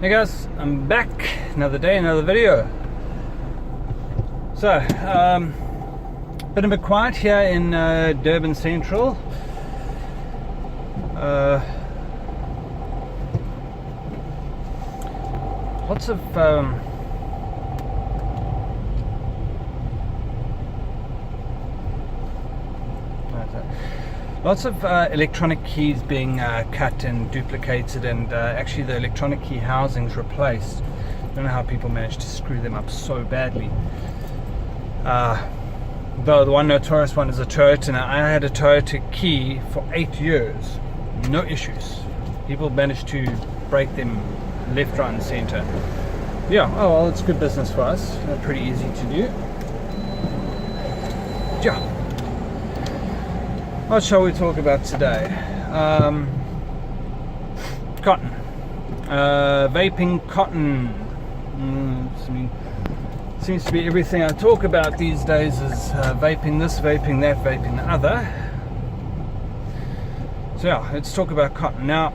Hey guys, I'm back. Another day, another video. So, been a bit quiet here in Durban Central. Lots of electronic keys being cut and duplicated, and actually the electronic key housings replaced. I don't know how people managed to screw them up so badly. Though the one notorious one is a Toyota, and I had a Toyota key for 8 years, no issues. People managed to break them left, right and center. Yeah, oh well, it's good business for us. Pretty easy to do. Yeah. What shall we talk about today? Cotton. Vaping cotton. Seems to be everything I talk about these days is vaping this, vaping that, vaping the other. So yeah, let's talk about cotton. Now,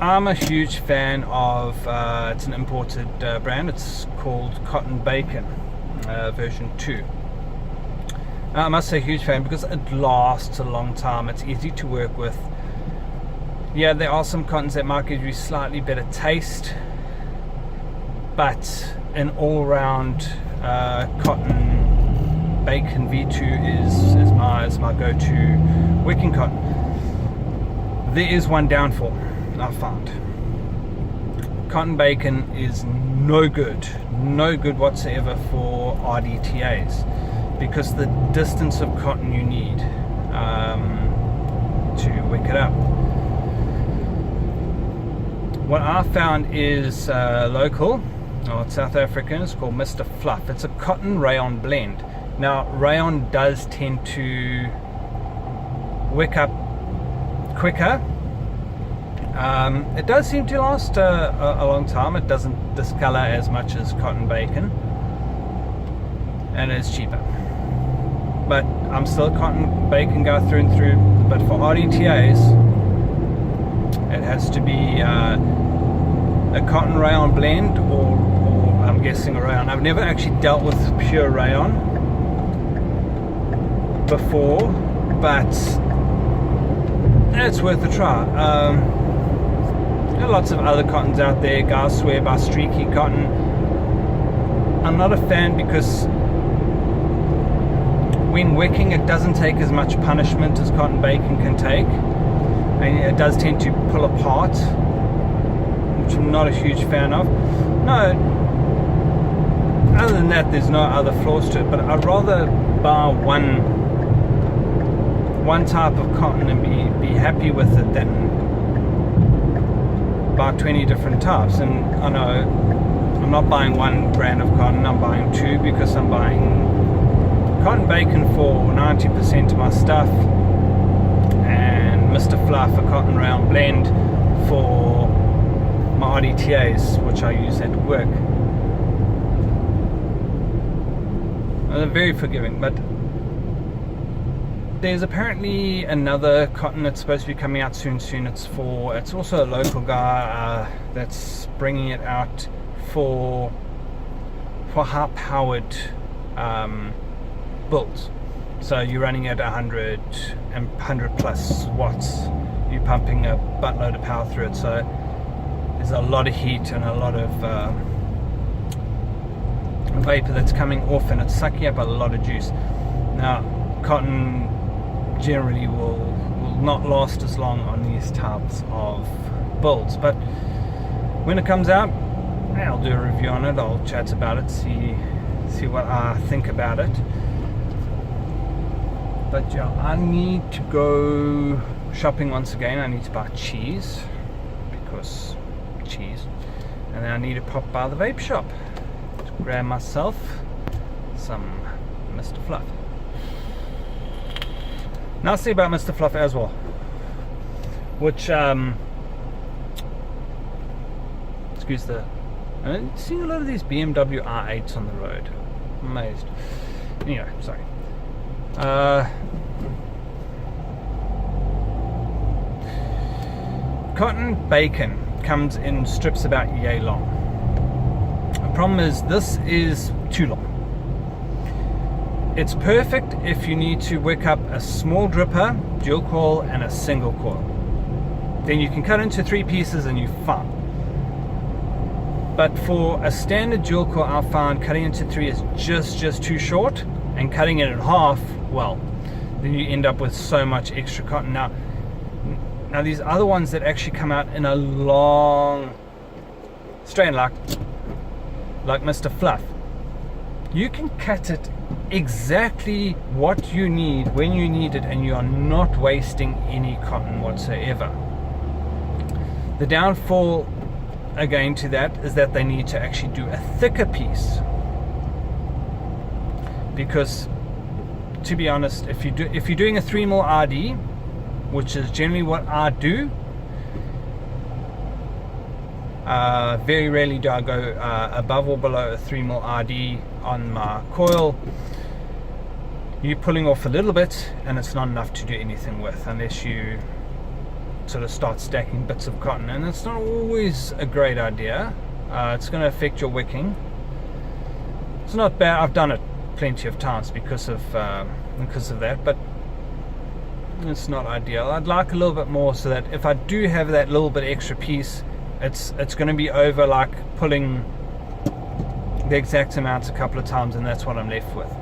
I'm a huge fan of, it's an imported brand. It's called Cotton Bacon, version 2. I must say huge fan because it lasts a long time. It's easy to work with. Yeah, there are some cottons that might give you slightly better taste, but an all-round Cotton Bacon V2 is my go-to working cotton. There is one downfall I found. Cotton Bacon is no good whatsoever for RDTAs, because the distance of cotton you need to wick it up. What I found is local, it's South African, it's called Mr. Fluff. It's a cotton rayon blend. Now, rayon does tend to wick up quicker. It does seem to last a long time. It doesn't discolor as much as Cotton Bacon, and it's cheaper. But I'm still Cotton Bacon guy through and through. But for RDTAs, it has to be a cotton rayon blend, or I'm guessing a rayon. I've never actually dealt with pure rayon before, but it's worth a try. There are lots of other cottons out there. Guys swear by streaky cotton. I'm not a fan because when wicking, it doesn't take as much punishment as Cotton Bacon can take, and it does tend to pull apart, which I'm not a huge fan of. No, other than that, there's no other flaws to it, but I'd rather buy one type of cotton and be happy with it than buy 20 different types. And I know I'm not buying one brand of cotton, I'm buying two, because I'm buying Cotton Bacon for 90% of my stuff, and Mr. Fluff, a cotton rayon blend, for my RDTAs, which I use at work. They're very forgiving, but there's apparently another cotton that's supposed to be coming out soon. It's also a local guy that's bringing it out for high-powered builds. So you're running at 100 plus watts. You're pumping a buttload of power through it. So there's a lot of heat and a lot of vapor that's coming off, and it's sucking up a lot of juice. Now, cotton generally will not last as long on these types of builds, but when it comes out, I'll do a review on it. I'll chat about it, see what I think about it. But yeah, I need to go shopping once again. I need to buy cheese, because cheese, and then I need to pop by the vape shop to grab myself some Mr. Fluff. Now, I'll see about Mr. Fluff as well, which excuse the, I'm seeing a lot of these BMW R8s on the road. I'm amazed. Anyway, sorry. Cotton Bacon. comes in strips about yay long. The problem is this is too long. It's perfect if you need to wick up a small dripper, dual coil, and a single coil. Then you can cut into 3 pieces and you're fine. But for a standard dual coil, I found cutting into 3 is just too short, and cutting it in half, well, then you end up with so much extra cotton. Now these other ones that actually come out in a long strand, like Mr. Fluff, you can cut it exactly what you need when you need it, and you are not wasting any cotton whatsoever. The downfall again to that is that they need to actually do a thicker piece, because to be honest, if you're doing a 3mm RD, which is generally what I do, very rarely do I go above or below a 3mm RD on my coil. You're pulling off a little bit and it's not enough to do anything with, unless you sort of start stacking bits of cotton, and it's not always a great idea. It's going to affect your wicking. It's not bad. I've done it plenty of times because of that, but it's not ideal. I'd like a little bit more, so that if I do have that little bit extra piece, it's going to be over like pulling the exact amount a couple of times, and that's what I'm left with.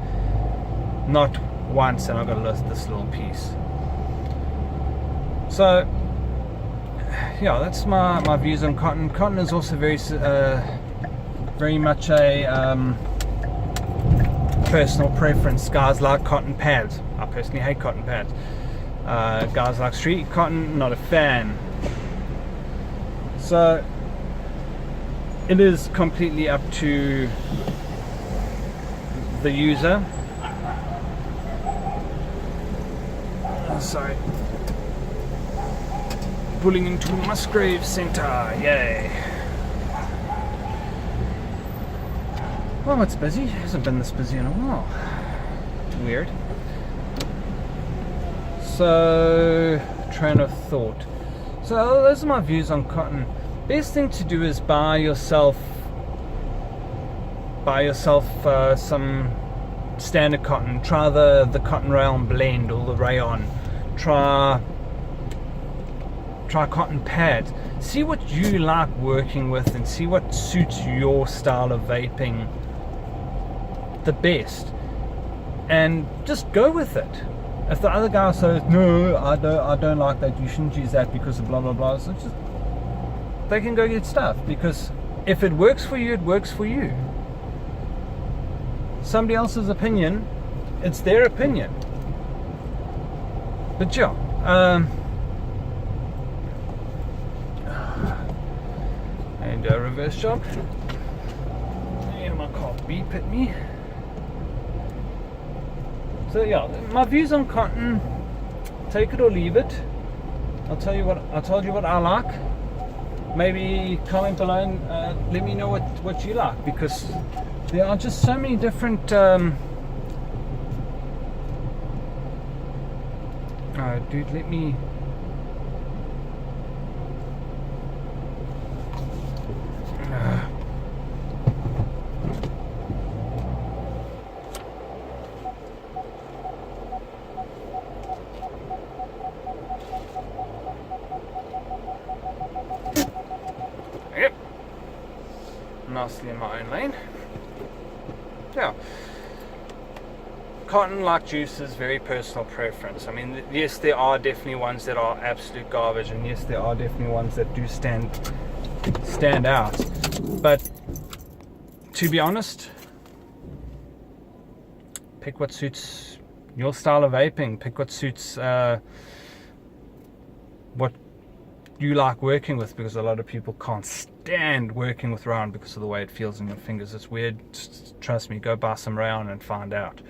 Not once and I've got to lose this little piece. So yeah, that's my views on cotton. Cotton is also very much a personal preference. Guys like cotton pads. I personally hate cotton pads. Guys like street cotton, not a fan. So it is completely up to the user. Sorry. Pulling into Musgrave Centre, yay. Well, it's busy. It hasn't been this busy in a while. Weird. So, train of thought. So, those are my views on cotton. Best thing to do is buy yourself some standard cotton. Try the cotton rayon blend or the rayon. Try cotton pads. See what you like working with and see what suits your style of vaping the best, and just go with it. If the other guy says no, I don't like that, you shouldn't use that because of blah blah blah, so just, they can go get stuff, because if it works for you, it works for you. Somebody else's opinion, it's their opinion. But yeah, and a reverse job, and my car beep at me. So yeah, my views on cotton, take it or leave it. I told you what I like. Maybe comment below and let me know what you like, because there are just so many different oh dude, let me yep, nicely in my own lane. Yeah, cotton, like juice, is very personal preference. I mean, yes, there are definitely ones that are absolute garbage, and yes, there are definitely ones that do stand out. But to be honest, pick what suits your style of vaping. Pick what suits what you like working with, because a lot of people can't stand working with rayon because of the way it feels in your fingers. It's weird. Trust me, go buy some rayon and find out.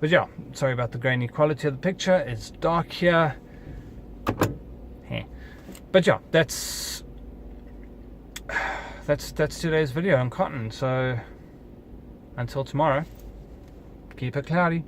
But yeah, sorry about the grainy quality of the picture. It's dark here. But yeah, that's today's video on cotton. So until tomorrow, keep it cloudy.